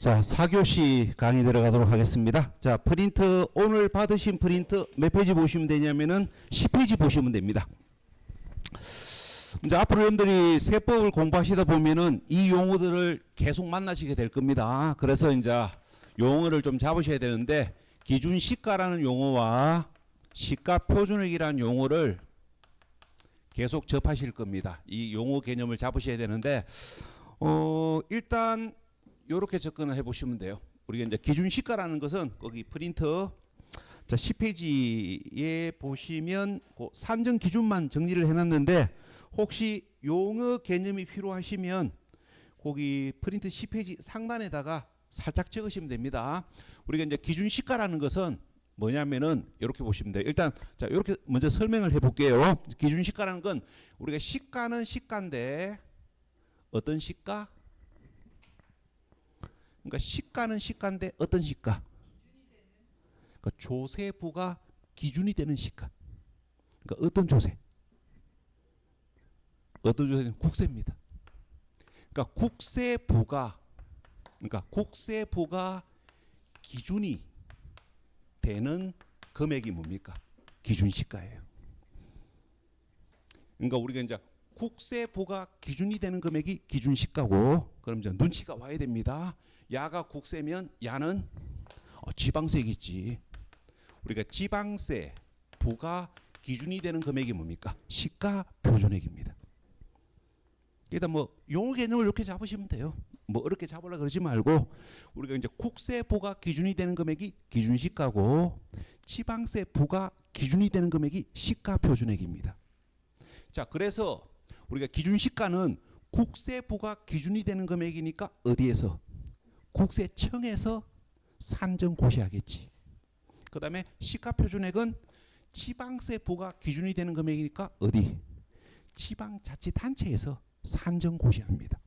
자, 4교시 강의 들어가도록 하겠습니다. 자, 프린트, 오늘 받으신 프린트 몇 페이지 보시면 되냐면은 10페이지 보시면 됩니다. 이제 앞으로 여러분들이 세법을 공부하시다 보면은 이 용어들을 계속 만나시게 될 겁니다. 그래서 이제 용어를 좀 잡으셔야 되는데, 기준 시가라는 용어와 시가 표준액이라는 용어를 계속 접하실 겁니다. 이 용어 개념을 잡으셔야 되는데, 일단 이렇게 접근을 해보시면 돼요. 우리가 이제 기준 시가라는 것은 거기 프린트 자 10페이지에 보시면 그 산정 기준만 정리를 해놨는데, 혹시 용어 개념이 필요하시면 거기 프린트 10페이지 상단에다가 살짝 적으시면 됩니다. 우리가 이제 기준 시가라는 것은 뭐냐면은 이렇게 보시면 돼요. 일단 자 이렇게 먼저 설명을 해볼게요. 기준 시가라는 건 우리가 시가는 시가인데 어떤 시가? 그러니까 시가는 시가인데 어떤 시가? 그러니까 조세부가 기준이 되는 시가. 그러니까 어떤 조세? 어떤 조세는 국세입니다. 그러니까 국세부가 기준이 되는 금액이 뭡니까? 기준 시가예요. 그러니까 우리가 이제 국세부가 기준이 되는 금액이 기준 시가고, 그럼 이제 눈치가 와야 됩니다. 야가 국세면 야는 지방세겠지. 우리가 지방세 부가 기준이 되는 금액이 뭡니까? 시가 표준액입니다. 일단 뭐 용어 개념을 이렇게 잡으시면 돼요. 뭐 어렵게 잡으려 그러지 말고, 우리가 이제 국세부가 기준이 되는 금액이 기준 시가고, 지방세 부가 기준이 되는 금액이 시가 표준액입니다. 자, 그래서 우리가 기준 시가는 국세부가 기준이 되는 금액이니까 어디에서? 국세청에서 산정 고시하겠지. 그 다음에 시가 표준액은 지방세 부가 기준이 되는 금액이니까 어디? 지방자치단체에서 산정 고시합니다.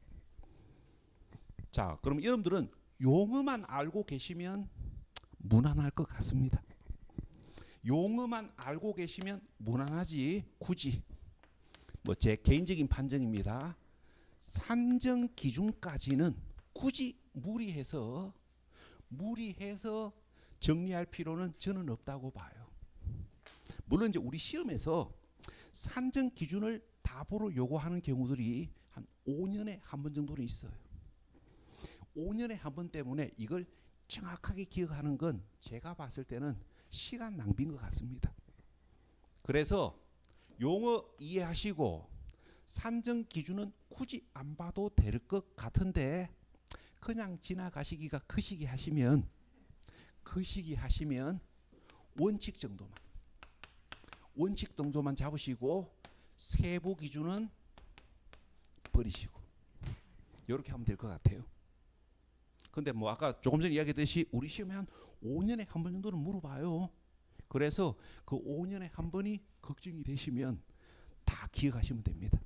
자, 그럼 여러분들은 용어만 알고 계시면 무난할 것 같습니다. 용어만 알고 계시면 무난하지, 굳이 뭐 제 개인적인 판정입니다. 산정 기준까지는 굳이 무리해서 정리할 필요는 저는 없다고 봐요. 물론 이제 우리 시험에서 산정 기준을 답으로 요구하는 경우들이 한 5년에 한 번 정도는 있어요. 5년에 한 번 때문에 이걸 정확하게 기억하는 건 제가 봤을 때는 시간 낭비인 것 같습니다. 그래서 용어 이해하시고 산정 기준은 굳이 안 봐도 될 것 같은데, 그냥 지나가시기가 그 시기 하시면 원칙 정도만 잡으시고 세부 기준은 버리시고 이렇게 하면 될 것 같아요. 근데 뭐 아까 조금 전에 이야기했듯이 우리 시험에 한 5년에 한 번 정도는 물어봐요. 그래서 그 5년에 한 번이 걱정이 되시면 다 기억하시면 됩니다.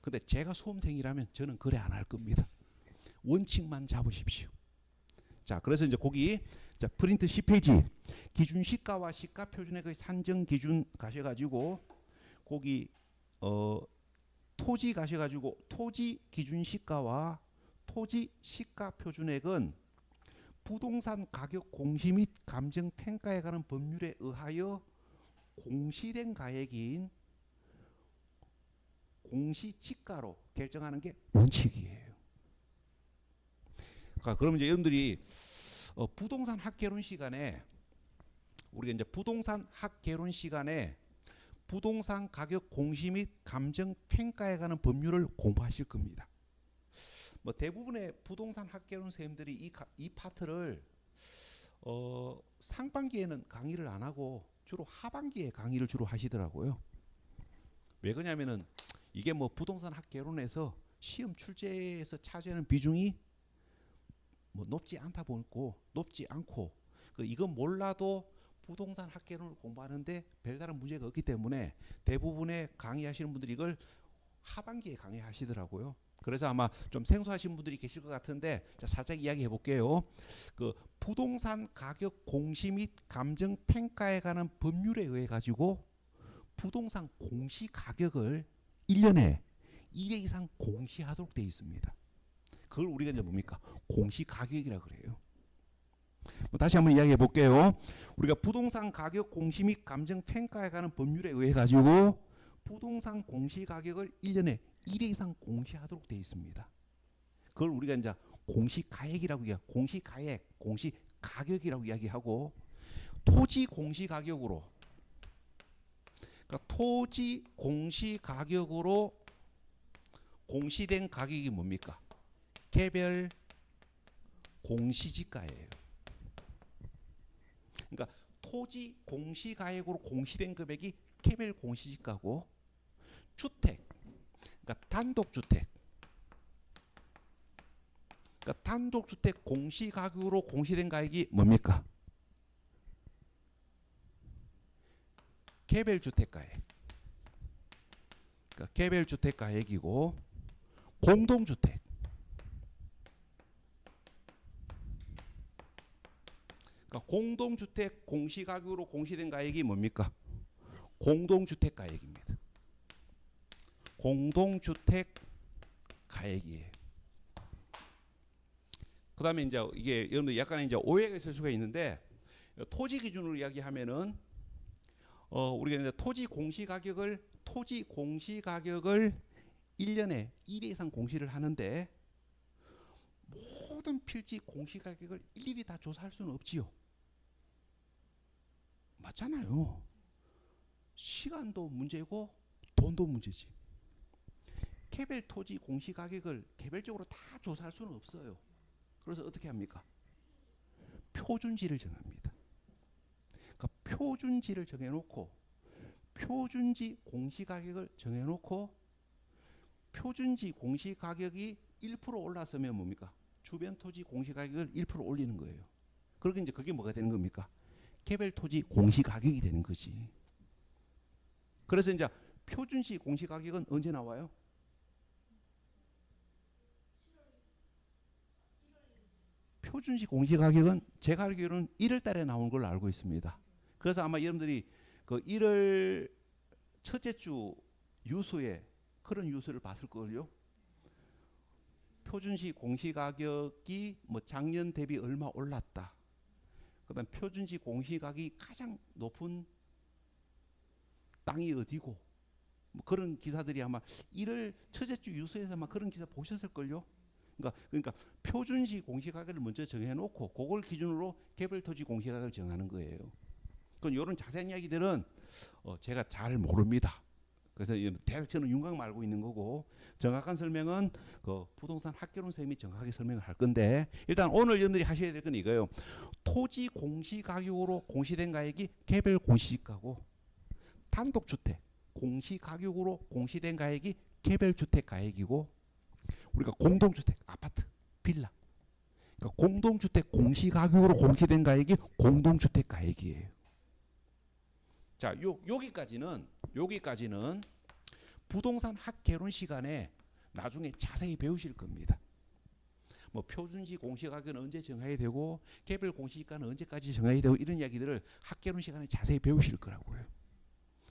근데 제가 수험생이라면 저는 그래 안 할 겁니다. 원칙만 잡으십시오. 자, 그래서 이제 거기 자 프린트 10페이지 기준 시가와 시가 표준액의 산정 기준 가셔가지고 거기 토지 가셔가지고 토지 기준 시가와 토지 시가 표준액은 부동산 가격 공시 및 감정 평가에 관한 법률에 의하여 공시된 가액인 공시지가로 결정하는 게 원칙이에요. 그럼 이제 여러분들이 부동산 학개론 시간에 우리가 이제 부동산 학개론 시간에 부동산 가격 공시 및 감정 평가에 관한 법률을 공부하실 겁니다. 뭐 대부분의 부동산 학개론 선생님들이 이 파트를 상반기에는 강의를 안 하고 주로 하반기에 강의를 주로 하시더라고요. 왜 그러냐면은 이게 뭐 부동산 학개론에서 시험 출제에서 차지하는 비중이 뭐 높지 않고 이건 몰라도 부동산 학개론을 공부하는데 별다른 문제가 없기 때문에 대부분의 강의하시는 분들이 이걸 하반기에 강의하시더라고요. 그래서 아마 좀 생소하신 분들이 계실 것 같은데, 자, 살짝 이야기해 볼게요. 그 부동산 가격 공시 및 감정 평가에 관한 법률에 의해 가지고 부동산 공시 가격을 1년에 2회 이상 공시하도록 되어 있습니다. 그걸 우리가 이제 뭡니까? 공시가격이라 그래요. 다시 한번 이야기해 볼게요. 우리가 부동산 가격 공시 및 감정 평가에 관한 법률에 의해 가지고 부동산 공시 가격을 1년에 1회 이상 공시하도록 되어 있습니다. 그걸 우리가 이제 공시가액이라고 이야기, 공시가액, 공시가격이라고 이야기하고 토지 공시가격으로, 그러니까 토지 공시가격으로 공시된 가격이 뭡니까? 개별 공시지가예요. 그러니까 토지 공시가액으로 공시된 금액이 개별 공시지가고, 주택, 그러니까 단독주택, 그러니까 단독주택 공시가격으로 공시된 가액이 뭡니까? 개별주택가액. 그러니까 개별주택가액이고, 공동주택, 그러니까 공동주택 공시가격으로 공시된 가액이 뭡니까? 공동주택가액입니다. 공동주택가액이에요. 그 다음에 이제 이게 여러분들 약간의 이제 오해가 있을 수가 있는데, 토지 기준으로 이야기하면은 우리가 이제 토지 공시가격을 1년에 1회 이상 공시를 하는데, 모든 필지 공시가격을 일일이 다 조사할 수는 없지요. 맞잖아요. 시간도 문제고 돈도 문제지. 개별 토지 공시가격을 개별적으로 다 조사할 수는 없어요. 그래서 어떻게 합니까? 표준지를 정합니다. 그러니까 표준지를 정해놓고, 표준지 공시가격을 정해놓고, 표준지 공시가격이 1% 올랐으면 뭡니까? 주변 토지 공시가격을 1% 올리는 거예요. 그러게 이제 그게 뭐가 되는 겁니까? 개별 토지 공시가격이 되는 거지. 그래서 이제 표준시 공시가격은 언제 나와요? 표준시 공시가격은 제가 알기로는 1월 달에 나오는 걸로 알고 있습니다. 그래서 아마 여러분들이 그 1월 첫째 주 유수에 그런 뉴스를 봤을 걸요. 표준시 공시가격이 뭐 작년 대비 얼마 올랐다. 그다음 표준시 공시가격이 가장 높은 땅이 어디고, 뭐 그런 기사들이 아마 1월 첫째 주 뉴스에서 아마 그런 기사 보셨을 걸요. 그러니까 표준시 공시가격을 먼저 정해놓고 그걸 기준으로 개별 토지 공시가격을 정하는 거예요. 그건 이런 자세한 이야기들은 제가 잘 모릅니다. 그래서 대략 저는 윤곽만 알고 있는 거고, 정확한 설명은 그 부동산 학개론 선생님이 정확하게 설명을 할 건데, 일단 오늘 여러분들이 하셔야 될 건 이거예요. 토지 공시가격으로 공시된 가액이 개별 공시지가고, 단독주택 공시가격으로 공시된 가액이 개별주택 가액이고, 우리가 공동주택, 아파트, 빌라, 그러니까 공동주택 공시가격으로 공시된 가액이 공동주택 가액이에요. 자, 여기까지는 부동산 학개론 시간에 나중에 자세히 배우실 겁니다. 뭐 표준시 공시가격은 언제 정해야 되고, 개별 공시가는 언제까지 정해야 되고, 이런 이야기들을 학개론 시간에 자세히 배우실 거라고요.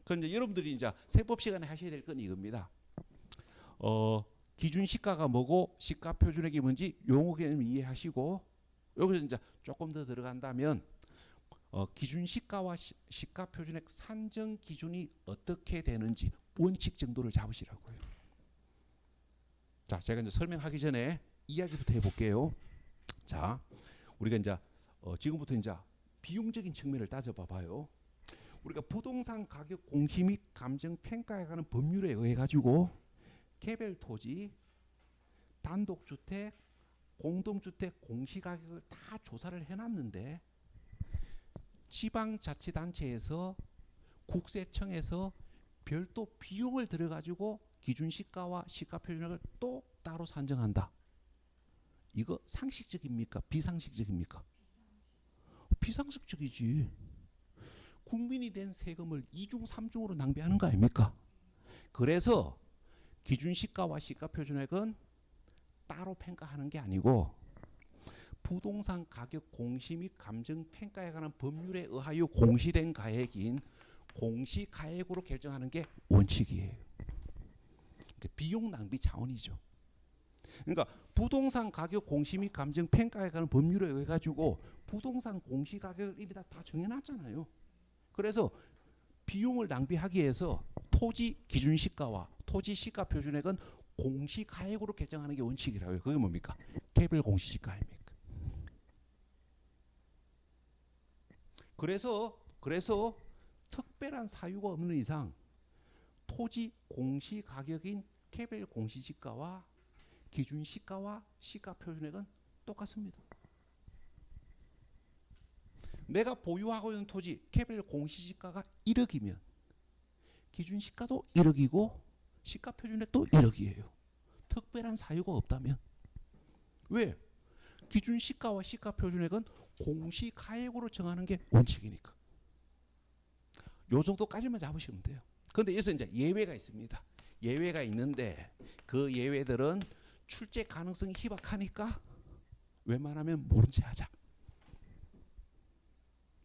그런데 여러분들이 이제 세법 시간에 하셔야 될 건 이겁니다. 기준 시가가 뭐고 시가 표준액이 뭔지 용어 개념 이해하시고, 여기서 이제 조금 더 들어간다면 기준 시가와 시가 표준액 산정 기준이 어떻게 되는지 원칙 정도를 잡으시라고요. 자, 제가 이제 설명하기 전에 이야기부터 해볼게요. 자, 우리가 이제 지금부터 이제 비용적인 측면을 따져봐봐요. 우리가 부동산 가격 공시 및 감정 평가에 관한 법률에 의해 가지고 개별 토지, 단독주택, 공동주택 공시가격을 다 조사를 해놨는데, 지방자치단체에서 국세청에서 별도 비용을 들여가지고 기준시가와 시가표준액을 또 따로 산정한다. 이거 상식적입니까? 비상식적입니까? 비상식적이지. 국민이 된 세금을 2중 3중으로 낭비하는 거 아닙니까? 그래서 기준시가와 시가표준액은 따로 평가하는 게 아니고, 부동산 가격 공시 및 감정 평가에 관한 법률에 의하여 공시된 가액인 공시가액으로 결정하는 게 원칙이에요. 비용 낭비 차원이죠. 그러니까 부동산 가격 공시 및 감정 평가에 관한 법률에 의해 가지고 부동산 공시 가격을 이미 다 정해놨잖아요. 그래서 비용을 낭비하기 위해서 토지 기준 시가와 토지 시가 표준액은 공시 가액으로 결정하는 게 원칙이라고요. 그게 뭡니까? 개별 공시 시가입니까? 그래서 특별한 사유가 없는 이상 토지 공시 가격인 개별 공시 시가와 기준 시가와 시가 표준액은 똑같습니다. 내가 보유하고 있는 토지 개별 공시 시가가 1억이면 기준 시가도 1억이고 시가 표준액도 1억이에요. 특별한 사유가 없다면. 왜? 기준 시가와 시가 표준액은 공시 가액으로 정하는 게 원칙이니까. 요 정도까지만 잡으시면 돼요. 근데 여기서 이제 예외가 있습니다. 예외가 있는데 그 예외들은 출제 가능성이 희박하니까 웬만하면 모른 채 하자.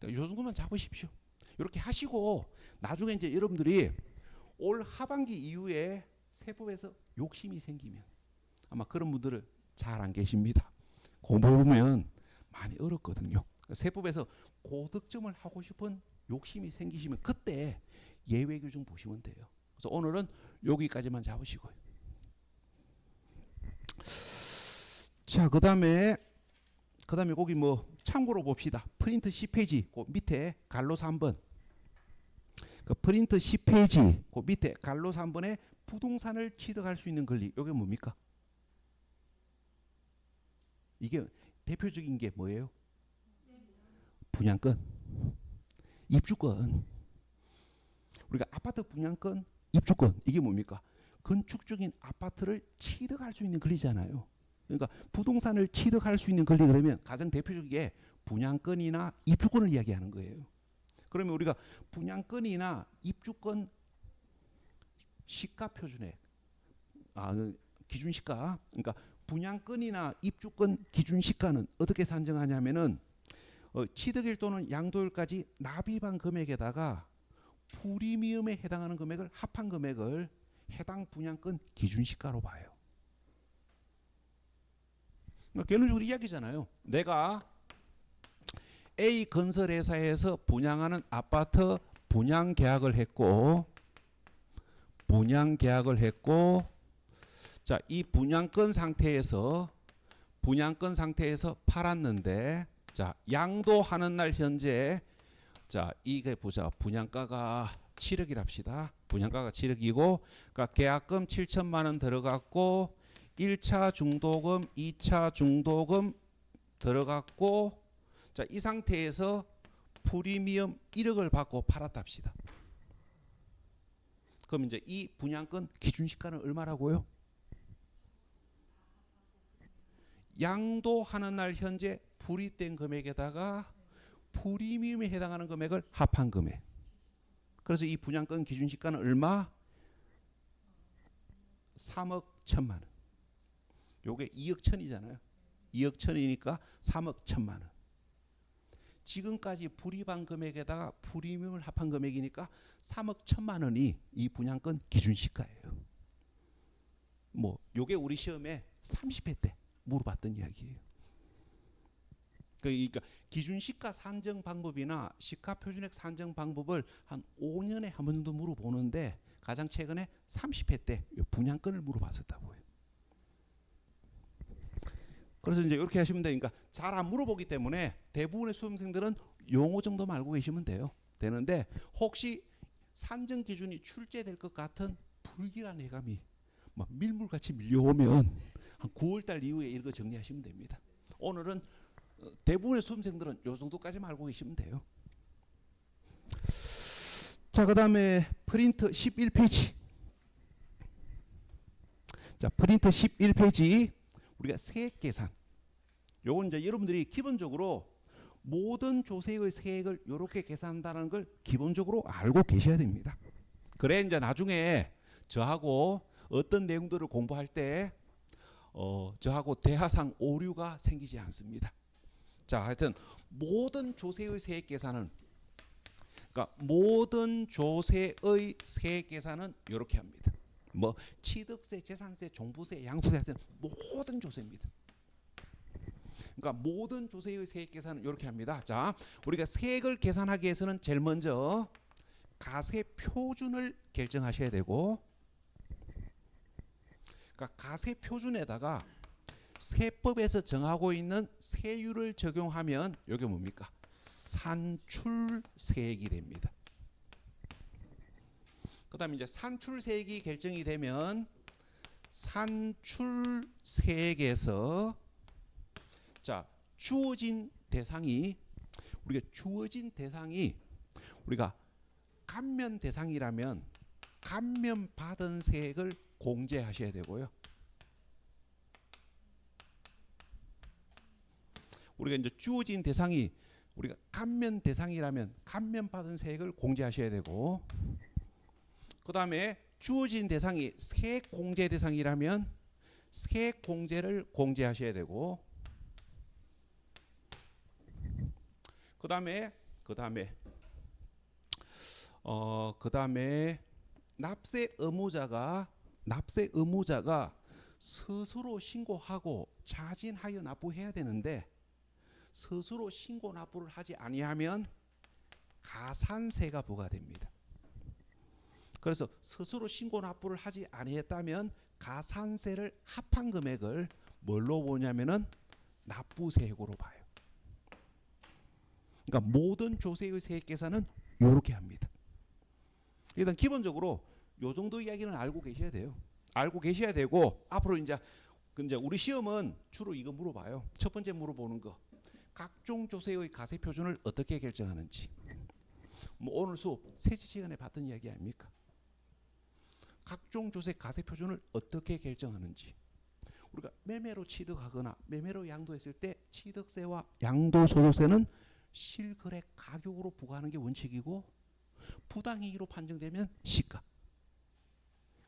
요 정도만 잡으십시오. 이렇게 하시고 나중에 이제 여러분들이 올 하반기 이후에 세법에서 욕심이 생기면 아마 그런 분들은 잘 안 계십니다. 공부해보면 많이 어렵거든요. 세법에서 고득점을 하고 싶은 욕심이 생기시면 그때 예외 규정 보시면 돼요. 그래서 오늘은 여기까지만 잡으시고요. 자, 그다음에 거기 뭐 참고로 봅시다. 프린트 10페이지 그 밑에 갈로서 3번. 그 프린트 10페이지 그 밑에 갈로서 3번에 부동산을 취득할 수 있는 권리. 이게 뭡니까? 이게 대표적인 게 뭐예요? 분양권, 입주권. 우리가 아파트 분양권, 입주권 이게 뭡니까? 건축 중인 아파트를 취득할 수 있는 권리잖아요. 그러니까 부동산을 취득할 수 있는 권리 그러면 가장 대표적인 게 분양권이나 입주권을 이야기하는 거예요. 그러면 우리가 분양권이나 입주권 시가 표준액, 기준 시가, 그러니까 분양권이나 입주권 기준 시가는 어떻게 산정하냐면은 취득일 또는 양도일까지 납입한 금액에다가 프리미엄에 해당하는 금액을 합한 금액을 해당 분양권 기준 시가로 봐요. 결론적으로 이야기잖아요. 내가 A 건설회사에서 분양하는 아파트 분양 계약을 했고 자, 이 분양권 상태에서 팔았는데 자, 양도하는 날 현재 자, 이게 보자. 분양가가 7억이랍시다. 분양가가 7억이고 그러니까 계약금 7천만 원 들어갔고 1차 중도금, 2차 중도금 들어갔고 자, 이 상태에서 프리미엄 1억을 받고 팔았답시다. 그럼 이제 이 분양권 기준 시가는 얼마라고요? 양도하는 날 현재 불이익된 금액에다가 프리미엄에 해당하는 금액을 합한 금액. 그래서 이 분양권 기준 시가는 얼마? 3억 1천만 원. 요게 2억 1천이잖아요. 2억 1천이니까 3억 1천만 원. 지금까지 불이익한 금액에다가 프리미엄을 합한 금액이니까 3억 1천만 원이 이 분양권 기준 시가예요. 뭐 요게 우리 시험에 30회 때 물어봤던 이야기예요. 그러니까 기준 시가 산정 방법이나 시가 표준액 산정 방법을 한 5년에 한 번 정도 물어보는데 가장 최근에 30회 때 분양권을 물어봤었다고요. 그래서 이제 이렇게 하시면 되니까 잘 안 물어보기 때문에 대부분의 수험생들은 용어 정도만 알고 계시면 되는데 혹시 산정 기준이 출제될 것 같은 불길한 예감이 막 밀물같이 밀려오면 한 9월달 이후에 이거 정리하시면 됩니다. 오늘은 대부분의 수험생들은 요 정도까지만 알고 계시면 돼요. 자, 그다음에 프린트 11페이지. 자, 프린트 11페이지 우리가 세액 계산. 요건 이제 여러분들이 기본적으로 모든 조세의 세액을 이렇게 계산한다는 걸 기본적으로 알고 계셔야 됩니다. 그래 이제 나중에 저하고 어떤 내용들을 공부할 때 저하고 대하상 오류가 생기지 않습니다. 자, 하여튼 모든 조세의 세액 계산은 이렇게 합니다. 뭐 취득세, 재산세, 종부세, 양도세 같은 모든 조세입니다. 그러니까 모든 조세의 세액 계산은 이렇게 합니다. 자, 우리가 세액을 계산하기 위해서는 제일 먼저 가세 표준을 결정하셔야 되고, 그러니까 가세 표준에다가 세법에서 정하고 있는 세율을 적용하면 이게 뭡니까? 산출세액이 됩니다. 그다음에 이제 산출세액이 결정이 되면 산출세액에서 자, 주어진 대상이 우리가 감면 대상이라면 감면 받은 세액을 공제하셔야 되고요. 우리가 이제 주어진 대상이 우리가 감면 대상이라면 감면 받은 세액을 공제하셔야 되고, 그다음에 주어진 대상이 세액 공제 대상이라면 세액 공제를 공제하셔야 되고, 그다음에 납세 의무자가 스스로 신고하고 자진하여 납부해야 되는데, 스스로 신고 납부를 하지 아니하면 가산세가 부과됩니다. 그래서 스스로 신고 납부를 하지 아니했다면 가산세를 합한 금액을 뭘로 보냐면은 납부세액으로 봐요. 그러니까 모든 조세의 세액 계산은 이렇게 합니다. 일단 기본적으로 요 정도 이야기는 알고 계셔야 돼요. 알고 계셔야 되고, 앞으로 이제 우리 시험은 주로 이거 물어봐요. 첫 번째 물어보는 거, 각종 조세의 가세 표준을 어떻게 결정하는지. 뭐 오늘 수업 세시 시간에 봤던 이야기 아닙니까? 각종 조세 가세 표준을 어떻게 결정하는지. 우리가 매매로 취득하거나 매매로 양도했을 때 취득세와 양도소득세는 실거래 가격으로 부과하는 게 원칙이고, 부당이익으로 판정되면 시가.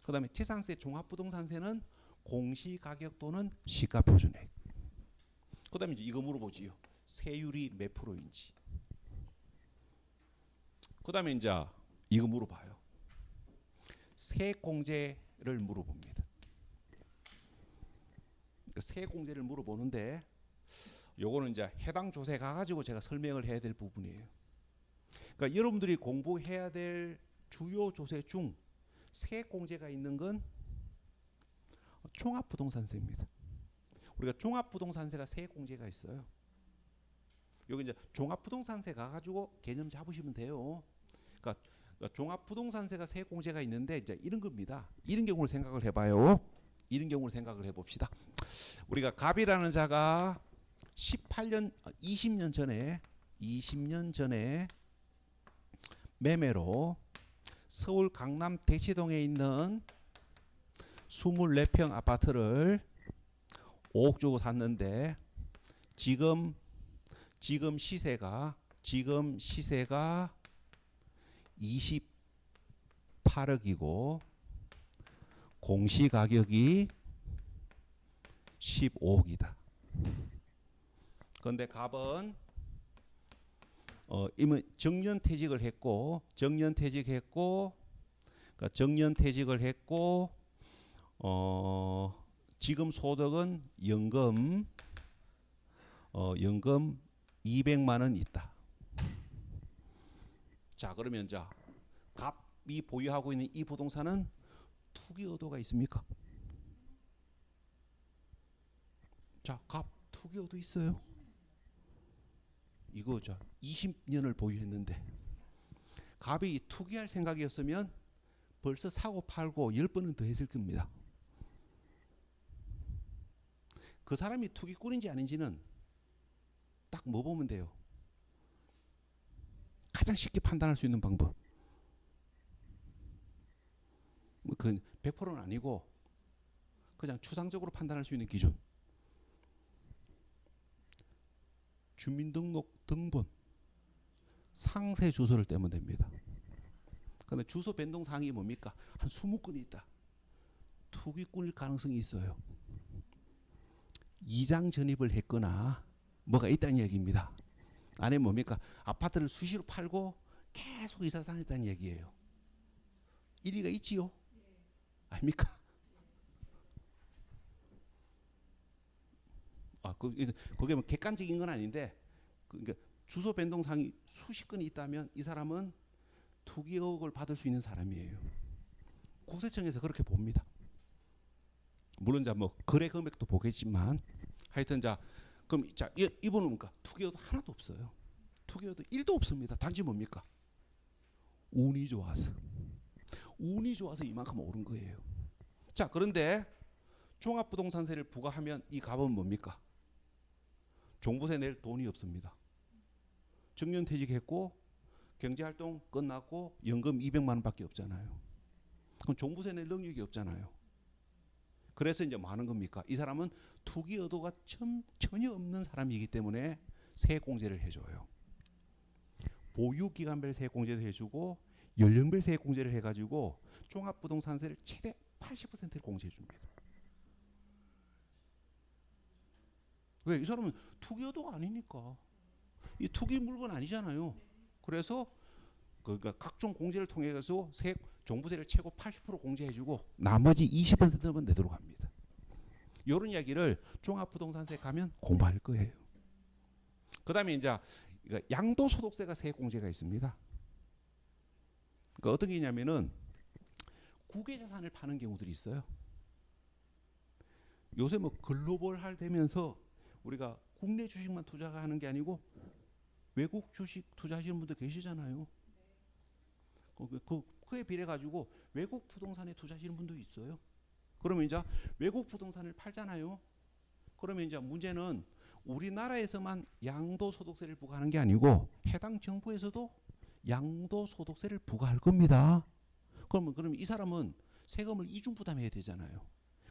그다음에 재산세, 종합부동산세는 공시가격 또는 시가표준액. 그다음에 이제 이거 물어보지요. 세율이 몇 프로인지. 그다음에 이제 이거 물어봐요. 세액 공제를 물어봅니다. 세액 공제를 물어보는데, 요거는 이제 해당 조세 가가지고 제가 설명을 해야 될 부분이에요. 그러니까 여러분들이 공부해야 될 주요 조세 중 세액 공제가 있는 건 종합부동산세입니다. 우리가 종합부동산세가 세액 공제가 있어요. 여기 이제 종합부동산세 가가지고 개념 잡으시면 돼요. 그러니까 종합부동산세가 세액 공제가 있는데 이제 이런 겁니다. 이런 경우를 생각을 해봐요. 이런 경우를 생각을 해봅시다. 우리가 갑이라는 자가 20년 전에 매매로 서울 강남 대치동에 있는 24평 아파트를 5억 주고 샀는데, 지금 시세가 28억이고 공시 가격이 15억이다. 그런데 갑은 이미 정년퇴직을 했고 지금 소득은 연금 200만 원 있다. 자, 그러면 자, 갑이 보유하고 있는 이 부동산은 투기 의도가 있습니까? 자, 갑 투기 의도 있어요. 이거 자 20년을 보유했는데, 갑이 투기할 생각이었으면 벌써 사고 팔고 10번은 더 했을 겁니다. 그 사람이 투기꾼인지 아닌지는 딱 뭐 보면 돼요? 가장 쉽게 판단할 수 있는 방법. 그 100%는 아니고 그냥 추상적으로 판단할 수 있는 기준. 주민등록 등본 상세 주소를 떼면 됩니다. 그런데 주소 변동 사항이 뭡니까? 한 20건이 있다. 투기꾼일 가능성이 있어요. 이장 전입을 했거나 뭐가 있다는 얘기입니다. 안에 뭡니까? 아파트를 수시로 팔고 계속 이사 다녔다는 얘기예요. 일리가 있지요? 아닙니까? 그게 뭐 객관적인 건 아닌데, 그러니까 주소 변동상이 수십 건이 있다면 이 사람은 투기 의혹을 받을 수 있는 사람이에요. 국세청에서 그렇게 봅니다. 물론 뭐 거래 금액도 보겠지만, 하여튼 그럼 이분은 뭡니까? 투기 의혹도 하나도 없어요. 투기 의혹도 1도 없습니다. 단지 뭡니까? 운이 좋아서 이만큼 오른 거예요. 자, 그런데 종합부동산세를 부과하면 이 값은 뭡니까? 종부세 낼 돈이 없습니다. 정년퇴직했고 경제활동 끝났고 연금 200만 원밖에 없잖아요. 그럼 종부세 낼 능력이 없잖아요. 그래서 이제 뭐 하는 겁니까? 이 사람은 투기 의도가 전혀 없는 사람이기 때문에 세액공제를 해줘요. 보유기간별 세액공제도 해주고 연령별 세액공제를 해가지고 종합부동산세를 최대 80%를 공제해줍니다. 왜? 이 사람은 투기 의도가 아니니까. 이 투기 물건 아니잖아요. 그래서 그러니까 각종 공제를 통해서 종부세를 최고 80% 공제해주고 나머지 20%만 내도록 합니다. 이런 이야기를 종합부동산세 가면 공부할 거예요. 그다음에 이제 양도소득세가 세액공제가 있습니다. 그러니까 어떤 게 있냐면은 국외자산을 파는 경우들이 있어요. 요새 뭐 글로벌화 되면서 우리가 국내 주식만 투자하는 게 아니고 외국 주식 투자하시는 분들 계시잖아요. 그에 비례 가지고 외국 부동산에 투자하시는 분도 있어요. 그러면 이제 외국 부동산을 팔잖아요. 그러면 이제 문제는 우리나라에서만 양도소득세를 부과하는 게 아니고 해당 정부에서도 양도소득세를 부과할 겁니다. 그러면 이 사람은 세금을 이중 부담해야 되잖아요.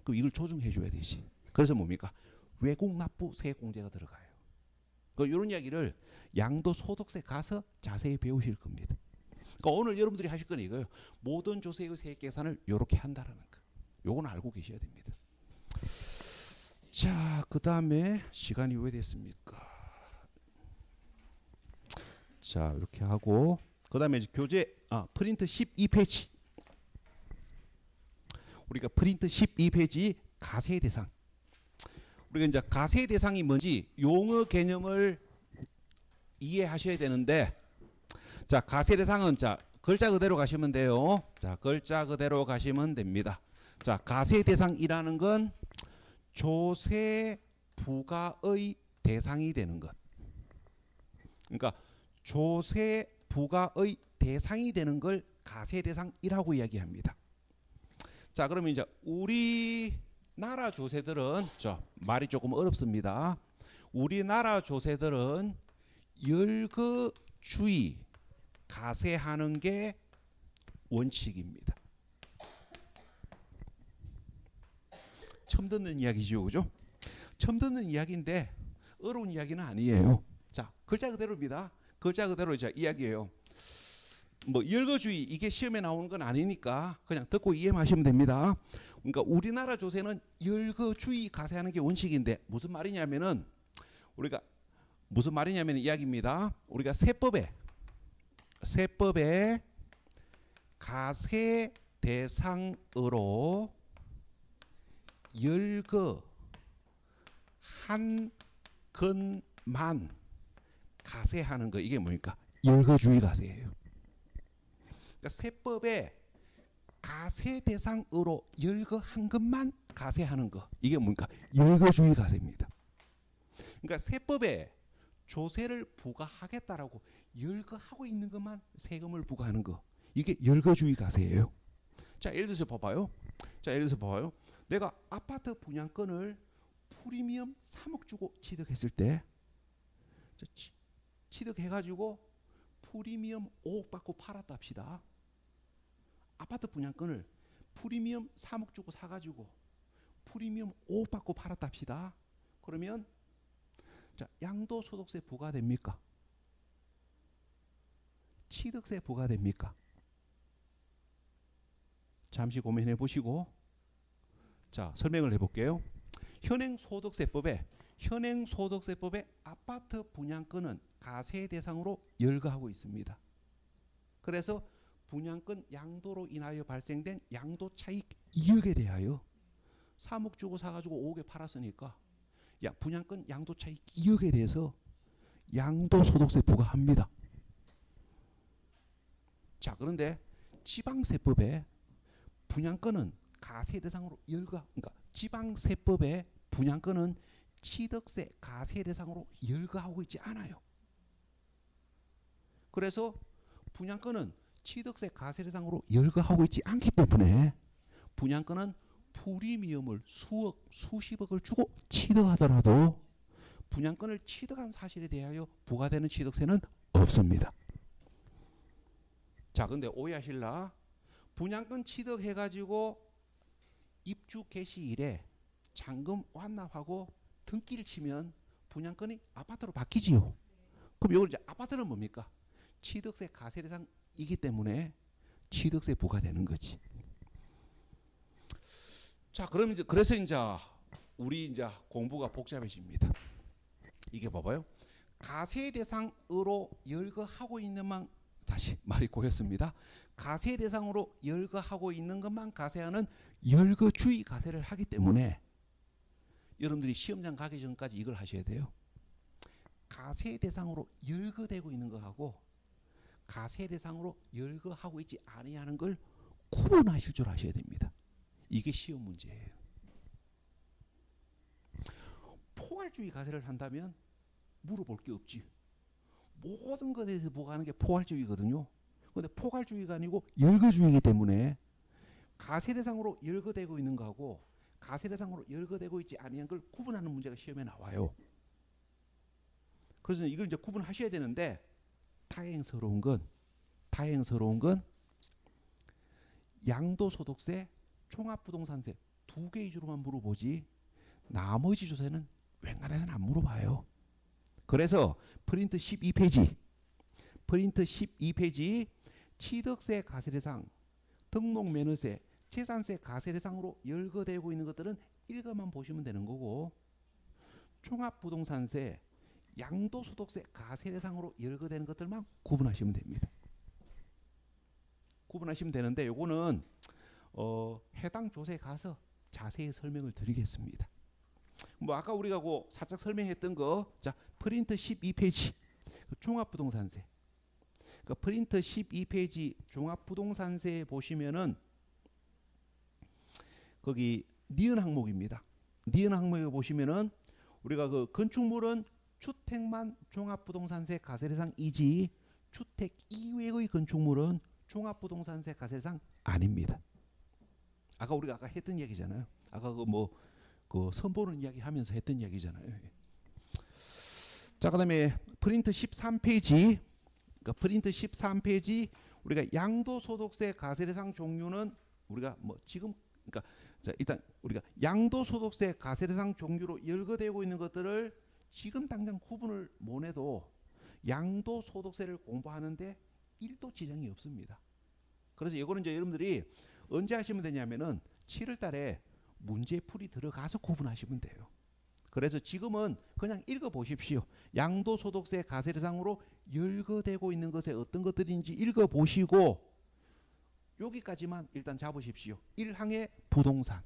그럼 이걸 조정해 줘야 되지. 그래서 뭡니까? 외국 납부 세액공제가 들어가요. 이런 이야기를 양도소득세 가서 자세히 배우실 겁니다. 그러니까 오늘 여러분들이 하실 건 이거예요. 모든 조세의 세액 계산을 이렇게 한다라는 거. 요건 알고 계셔야 됩니다. 자, 그 다음에 시간이 왜 됐습니까? 자, 이렇게 하고 그 다음에 교재 프린트 12페이지. 우리가 프린트 12페이지 가세 대상. 우리가 이제 가세 대상이 뭔지 용어 개념을 이해하셔야 되는데, 자, 가세 대상은 글자 그대로 가시면 돼요. 자, 글자 그대로 가시면 됩니다. 자, 가세 대상이라는 건 조세 부과의 대상이 되는 것. 그러니까 조세 부과의 대상이 되는 걸 가세 대상이라고 이야기합니다. 자, 그러면 이제 우리나라 조세들은 말이 조금 어렵습니다. 우리나라 조세들은 열거주의 가세하는 게 원칙입니다. 처음 듣는 이야기죠, 그죠? 처음 듣는 이야기인데 어려운 이야기는 아니에요. 자, 글자 그대로입니다. 글자 그대로 이야기예요. 뭐 열거주의 이게 시험에 나오는 건 아니니까 그냥 듣고 이해하시면 됩니다. 그러니까 우리나라 조세는 열거주의 가세하는 게 원칙인데 무슨 말이냐면은 이야기입니다. 우리가 세법에 가세 대상으로 열거 한 건만 가세하는 거, 이게 뭡니까? 열거주의 가세예요. 그러니까 세법에 가세 대상으로 열거 한 것만 가세하는 거, 이게 뭡니까? 열거주의 가세입니다. 그러니까 세법에 조세를 부과하겠다라고 열거하고 있는 것만 세금을 부과하는 거, 이게 열거주의 가세예요. 자, 예를 들어서 봐봐요. 내가 아파트 분양권을 프리미엄 3억 주고 취득했을 때, 취득해가지고 프리미엄 5억 받고 팔았다 합시다. 아파트 분양권을 프리미엄 3억 주고 사가지고 프리미엄 5억 받고 팔았다 합시다. 그러면 양도소득세 부과됩니까? 취득세 부과됩니까? 잠시 고민해 보시고 설명을 해볼게요. 현행소득세법에 아파트 분양권은 가세 대상으로 열거하고 있습니다. 그래서 분양권 양도로 인하여 발생된 양도 차익 이익에 대하여 3억 주고 사가지고 5억에 팔았으니까 분양권 양도 차익 이익에 대해서 양도소득세 부과합니다. 자, 그런데 지방세법에 분양권은 가세 대상으로 그러니까 지방세법에 분양권은 취득세 가세 대상으로 열거하고 있지 않아요. 그래서 분양권은 취득세 가세 대상으로 열거하고 있지 않기 때문에 분양권은 프리미엄을 수억, 수십억을 주고 취득하더라도 분양권을 취득한 사실에 대하여 부과되는 취득세는 없습니다. 자, 근데 오해하실라? 분양권 취득해가지고 입주 개시일에 잔금 완납하고 등기를 치면 분양권이 아파트로 바뀌지요. 그럼 이걸 이제 아파트는 뭡니까? 취득세 가세 대상이기 때문에 취득세 부과되는 거지. 자, 그럼 이제 그래서 이제 우리 이제 공부가 복잡해집니다. 이게 봐봐요. 가세 대상으로 열거하고 있는 만 다시 말이 고였습니다. 가세 대상으로 열거하고 있는 것만 가세하는 열거주의 가세를 하기 때문에 여러분들이 시험장 가기 전까지 이걸 하셔야 돼요. 가세 대상으로 열거되고 있는 것하고 가세 대상으로 열거하고 있지 아니하는 걸 구분하실 줄 아셔야 됩니다. 이게 시험 문제예요. 포괄주의 가세를 한다면 물어볼 게 없지. 모든 것에 대해서 부과하는 게 포괄주의거든요. 그런데 포괄주의가 아니고 열거주의이기 때문에 가세 대상으로 열거되고 있는 거하고 가세 대상으로 열거되고 있지 아니한 걸 구분하는 문제가 시험에 나와요. 그래서 이걸 이제 구분하셔야 되는데 다행스러운 건 양도소득세, 종합부동산세 두 개 위주로만 물어보지 나머지 조세는 웬간해서는 안 물어봐요. 그래서 프린트 12페이지 취득세 가세대상, 등록면허세, 재산세 가세대상으로 열거되고 있는 것들은 읽어만 보시면 되는 거고 종합부동산세, 양도소득세 가세대상으로 열거되는 것들만 구분하시면 됩니다. 구분하시면 되는데 요거는 해당 조세에 가서 자세히 설명을 드리겠습니다. 뭐 아까 우리가 살짝 설명했던 거, 자 프린트 12페이지 종합부동산세. 그 프린트 12페이지 종합부동산세 보시면은 거기 니은 항목입니다. 니은 항목에 보시면은 우리가 그 건축물은 주택만 종합부동산세 가세대상이지 주택 이외의 건축물은 종합부동산세 가세대상 아닙니다. 아까 우리가 했던 얘기잖아요. 아까 그 선보는 이야기 하면서 했던 얘기잖아요. 자, 그다음에 프린트 13페이지. 그러니까 프린트 13페이지 우리가 양도소득세 가세대상 종류는 우리가 지금 그러니까 자, 일단 우리가 양도소득세 가세대상 종류로 열거되고 있는 것들을 지금 당장 구분을 못 해도 양도소득세를 공부하는데 1도 지장이 없습니다. 그래서 이거는 이제 여러분들이 언제 하시면 되냐면은 7월 달에 문제풀이 들어가서 구분하시면 돼요. 그래서 지금은 그냥 읽어 보십시오. 양도소득세 가세대상으로 열거되고 있는 것에 어떤 것들인지 읽어 보시고 여기까지만 일단 잡으십시오. 1항의 부동산,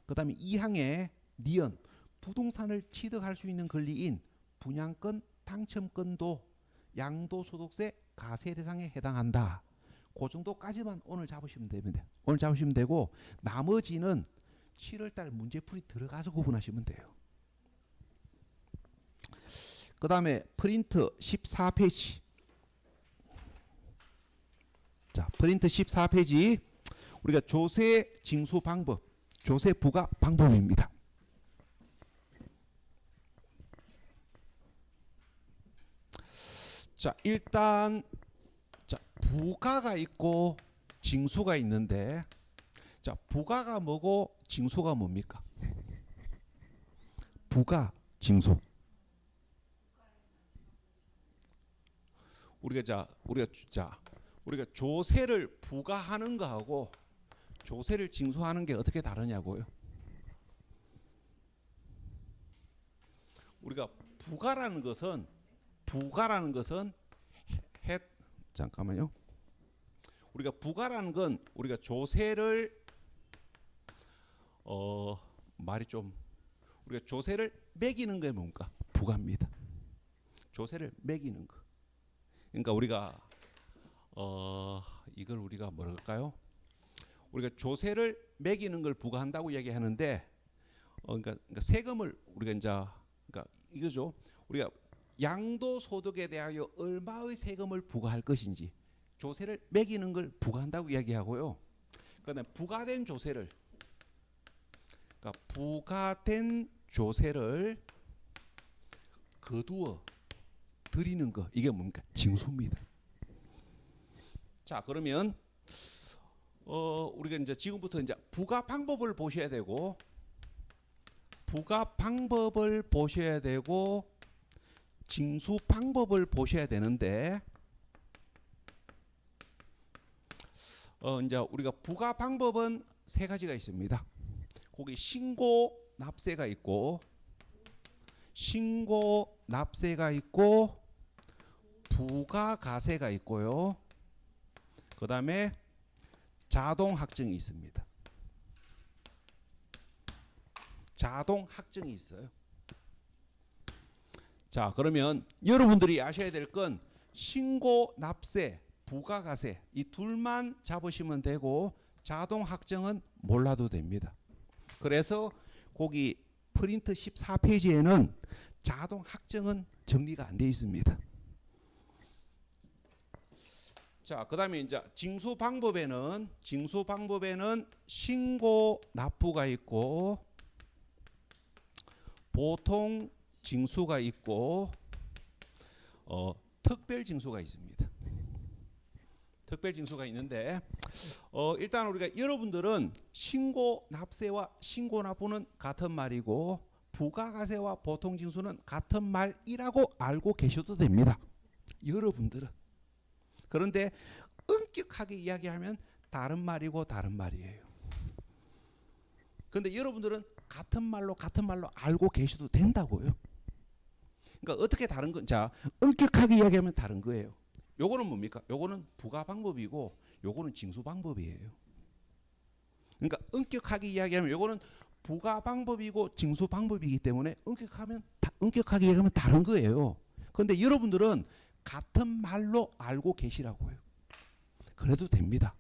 그 다음에 2항의 니은, 부동산을 취득할 수 있는 권리인 분양권, 당첨권도 양도소득세 가세대상에 해당한다. 그 정도까지만 오늘 잡으시면 됩니다. 오늘 잡으시면 되고 나머지는 7월달 문제풀이 들어가서 구분하시면 돼요. 그 다음에 프린트 14페이지. 자, 프린트 14페이지 우리가 조세 징수 방법, 조세 부과 방법입니다. 자, 일단 부가가 있고 징수가 있는데, 자 부가가 뭐고 징수가 뭡니까? 부가, 징수. 우리가 조세를 부과하는 거하고 조세를 징수하는 게 어떻게 다르냐고요? 우리가 부가라는 것은 잠깐만요. 우리가 부가라는 건 우리가 조세를 말이 좀 우리가 조세를 매기는 게 뭡니까? 부가입니다. 조세를 매기는 거. 그러니까 우리가 이걸 우리가 뭐랄까요? 우리가 조세를 매기는 걸 부과한다고 얘기하는데 그러니까 세금을 우리가 이제 그러니까 이거죠. 우리가 양도소득에 대하여 얼마의 세금을 부과할 것인지 조세를 매기는 걸 부과한다고 얘기하고요. 그다음에 부과된 조세를 그러니까 부과된 조세를 거두어 드리는 거 이게 뭡니까? 징수입니다. 자 그러면 우리가 이제 지금부터 이제 부과 방법을 보셔야 되고 징수 방법을 보셔야 되는데 이제 우리가 부과 방법은 세 가지가 있습니다. 거기 신고 납세가 있고 부가가세가 있고요. 그다음에 자동 학증이 있습니다. 자동 학증이 있어요. 자, 그러면 여러분들이 아셔야 될 건 신고 납세, 부가가세 이 둘만 잡으시면 되고 자동 학증은 몰라도 됩니다. 그래서 거기 프린트 14페이지에는 자동 학증은 정리가 안 돼 있습니다. 자, 그다음에 이제 징수 방법에는 신고 납부가 있고 보통 징수가 있고 특별 징수가 있습니다. 특별 징수가 있는데 일단 우리가 여러분들은 신고 납세와 신고 납부는 같은 말이고 부가가세와 보통 징수는 같은 말이라고 알고 계셔도 됩니다. 여러분들은. 그런데 엄격하게 이야기하면 다른 말이고 다른 말이에요. 그런데 여러분들은 같은 말로 알고 계셔도 된다고요. 그러니까 어떻게 다른 건 자 엄격하게 이야기하면 다른 거예요. 요거는 뭡니까? 요거는 부가 방법이고 요거는 징수 방법이에요. 그러니까 엄격하게 이야기하면 요거는 부가 방법이고 징수 방법이기 때문에 엄격하게 이야기하면 다른 거예요. 그런데 여러분들은 같은 말로 알고 계시라고요. 그래도 됩니다.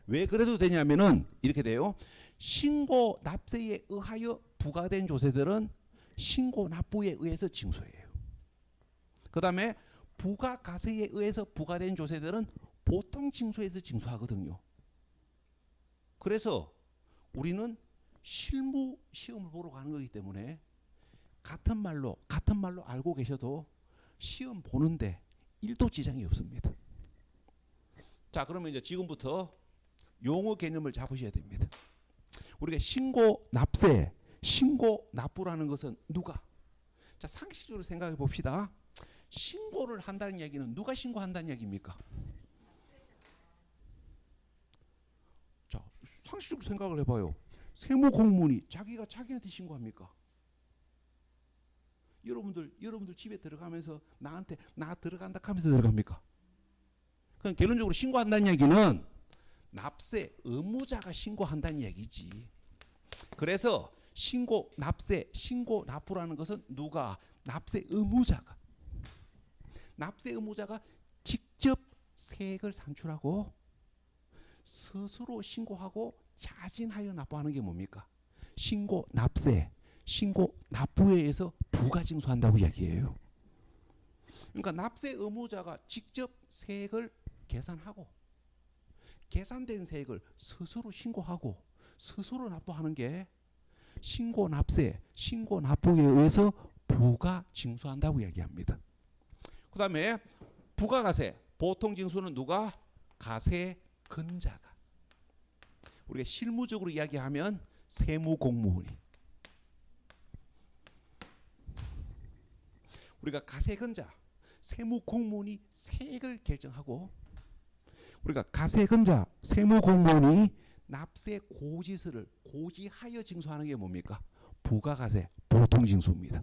왜 그래도 되냐면은 이렇게 돼요. 신고 납세에 의하여 부과된 조세들은 신고 납부에 의해서 징수해요. 그다음에 부가가세에 의해서 부과된 조세들은 보통 징수에서 징수하거든요. 그래서 우리는 실무 시험을 보러 가는 거기 때문에 같은 말로 알고 계셔도 시험 보는데 1도 지장이 없습니다. 자, 그러면 이제 지금부터 용어 개념을 잡으셔야 됩니다. 우리가 신고 납세, 신고 납부라는 것은 누가? 자, 상식적으로 생각해 봅시다. 신고를 한다는 얘기는 누가 신고한다는 얘기입니까? 자, 상식적으로 생각을 해봐요. 세무 공무원이 자기한테 신고합니까? 여러분들 집에 들어가면서 나한테 나 들어간다 하면서 들어갑니까? 그럼 결론적으로 신고한다는 얘기는 납세 의무자가 신고한다는 얘기지. 그래서 신고 납세, 신고 납부라는 것은 누가? 납세 의무자가 직접 세액을 산출하고 스스로 신고하고 자진하여 납부하는 게 뭡니까? 신고 납세, 신고 납부에 의해서 부가징수한다고 이야기해요. 그러니까 납세 의무자가 직접 세액을 계산하고 계산된 세액을 스스로 신고하고 스스로 납부하는 게 신고 납세, 신고 납부에 의해서 부가징수한다고 이야기합니다. 그 다음에 부가가세, 보통 징수는 누가? 가세근자가. 우리가 실무적으로 이야기하면 세무공무원이. 우리가 가세근자, 세무공무원이 세액을 결정하고 우리가 가세근자, 세무공무원이 납세 고지서를 고지하여 징수하는 게 뭡니까? 부가가세, 보통징수입니다.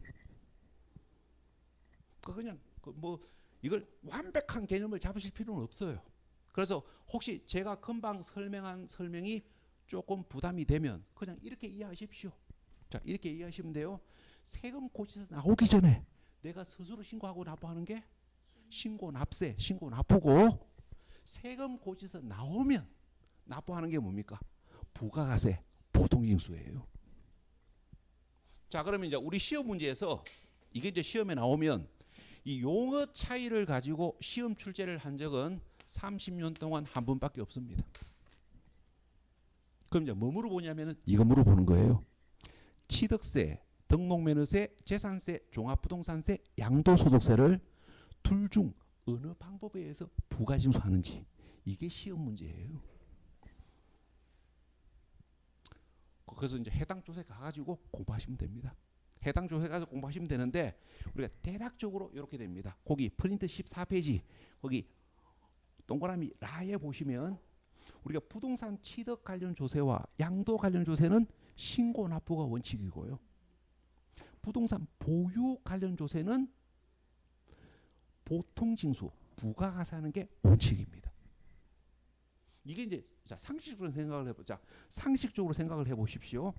그냥 뭐 이걸 완벽한 개념을 잡으실 필요는 없어요. 그래서 혹시 제가 금방 설명한 설명이 조금 부담이 되면 그냥 이렇게 이해하십시오. 자, 이렇게 이해하시면 돼요. 세금 고지서 나오기 전에 내가 스스로 신고하고 납부하는 게 신고 납세, 신고 납부고, 세금 고지서 나오면 납부하는 게 뭡니까? 부가가세, 보통징수예요. 자, 그러면 이제 우리 시험 문제에서 이게 이제 시험에 나오면 이 용어 차이를 가지고 시험 출제를 한 적은 30년 동안 한 번밖에 없습니다. 그럼 이제 뭐 물어보냐면은 이거 물어보는 거예요. 취득세, 등록면허세, 재산세, 종합부동산세, 양도소득세를 둘 중 어느 방법에 의해서 부가징수하는지, 이게 시험 문제예요. 그래서 이제 해당 조세 가가지고 공부하시면 됩니다. 해당 조세 가지고 공부하시면 되는데 우리가 대략적으로 이렇게 됩니다. 거기 프린트 14페이지 거기 동그라미 라에 보시면 우리가 부동산 취득 관련 조세와 양도 관련 조세는 신고 납부가 원칙이고요. 부동산 보유 관련 조세는 보통징수, 부가가세하는 게 원칙입니다. 이게 이제 자, 상식적으로 생각을 해보자. 상식적으로 생각을 해보십시오.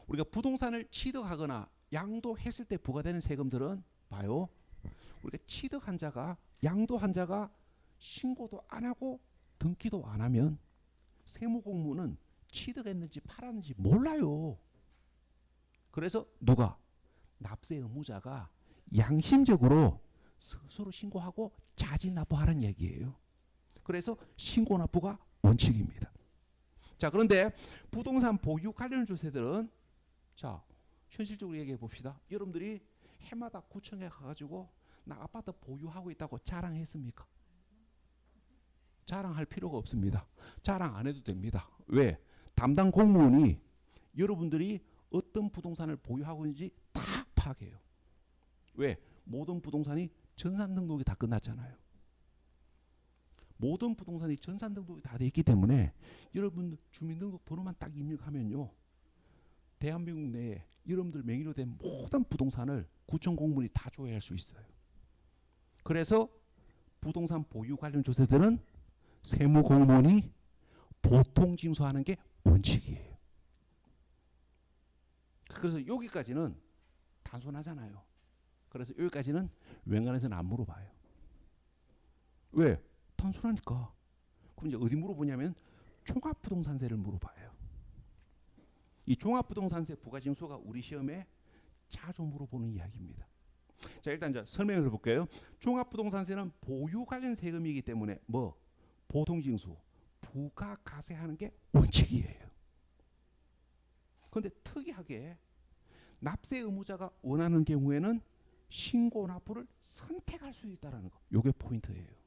우리가 부동산을 취득하거나 양도했을 때 부과되는 세금들은 봐요. 우리가 취득한 자가 양도한 자가 신고도 안 하고 등기도 안 하면 세무공무는 취득했는지 팔았는지 몰라요. 그래서 누가? 납세 의무자가 양심적으로 스스로 신고하고 자진 납부하라는 얘기예요. 그래서 신고 납부가 원칙입니다. 자, 그런데 부동산 보유 관련 조세들은 자, 현실적으로 얘기해 봅시다. 여러분들이 해마다 구청에 가가지고 나 아파트 보유하고 있다고 자랑했습니까? 자랑할 필요가 없습니다. 자랑 안 해도 됩니다. 왜? 담당 공무원이 여러분들이 어떤 부동산을 보유하고 있는지 다 파악해요. 왜? 모든 부동산이 전산 등록이 다 끝났잖아요. 모든 부동산이 전산 등록이 다 돼 있기 때문에 여러분 주민등록 번호만 딱 입력하면요, 대한민국 내에 여러분들 명의로 된 모든 부동산을 구청 공무원이 다 조회할 수 있어요. 그래서 부동산 보유 관련 조세들은 세무 공무원이 보통 징수하는 게 원칙이에요. 그래서 여기까지는 단순하잖아요. 그래서 여기까지는 웬간해서는 안 물어봐요. 왜? 단순하니까. 그럼 이제 어디 물어보냐면 종합부동산세를 물어봐요. 이 종합부동산세 부가징수가 우리 시험에 자주 물어보는 이야기입니다. 자, 일단 이제 설명을 해볼게요. 종합부동산세는 보유 관련 세금이기 때문에 뭐 보통징수, 부가가세하는 게 원칙이에요. 그런데 특이하게 납세 의무자가 원하는 경우에는 신고 납부를 선택할 수 있다는 거. 이게 포인트예요.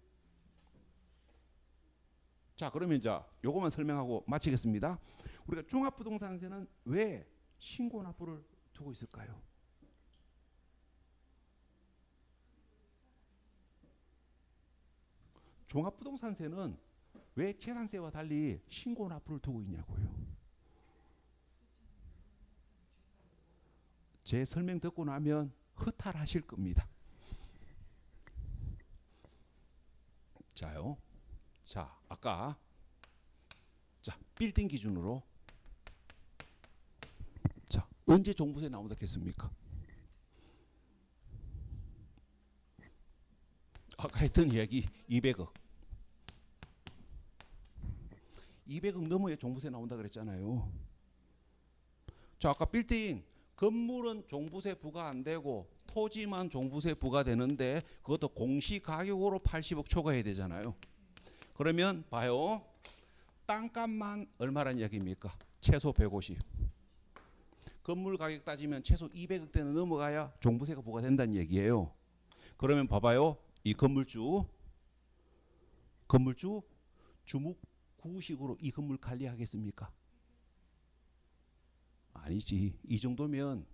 자, 그러면 이제 요거만 설명하고 마치겠습니다. 우리가 종합부동산세는 왜 신고 납부를 두고 있을까요? 종합부동산세는 왜 재산세와 달리 신고 납부를 두고 있냐고요. 제 설명 듣고 나면 허탈하실 겁니다. 자요. 자, 아까 자, 빌딩 기준으로 자, 언제 종부세 나온다 했습니까? 아까 했던 이야기 200억. 200억 넘어야 종부세 나온다 그랬잖아요. 자, 아까 빌딩 건물은 종부세 부과 안 되고 토지만 종부세 부과되는데 그것도 공시가격으로 80억 초과해야 되잖아요. 그러면 봐요. 땅값만 얼마란 이야기입니까? 최소 150. 건물 가격 따지면 최소 200억대는 넘어가야 종부세가 부과된다는 얘기예요. 그러면 봐봐요. 이 건물주 주묵구식으로 이 건물 관리하겠습니까? 아니지. 이 정도면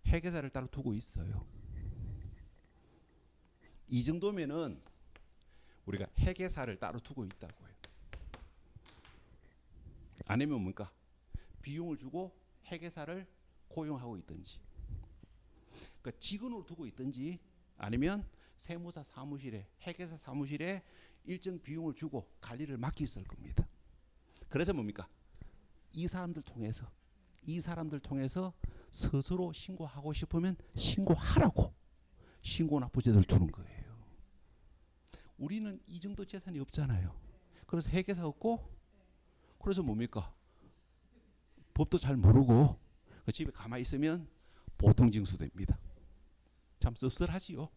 회계사를 따로 두고 있어요. 이 정도면은 우리가 회계사를 따로 두고 있다고요. 아니면 뭔가 비용을 주고 회계사를 고용하고 있든지, 그러니까 직원으로 두고 있든지, 아니면 세무사 사무실에, 회계사 사무실에 일정 비용을 주고 관리를 맡겼을 겁니다. 그래서 뭡니까? 이 사람들 통해서 스스로 신고하고 싶으면 신고하라고 신고나 부재를 두는 거예요. 우리는 이 정도 재산이 없잖아요. 그래서 회계사 없고, 그래서 뭡니까? 법도 잘 모르고 집에 가만히 있으면 보통 징수됩니다. 참 씁쓸하지요.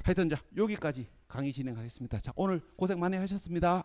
하여튼 자, 여기까지 강의 진행하겠습니다. 자, 오늘 고생 많이 하셨습니다.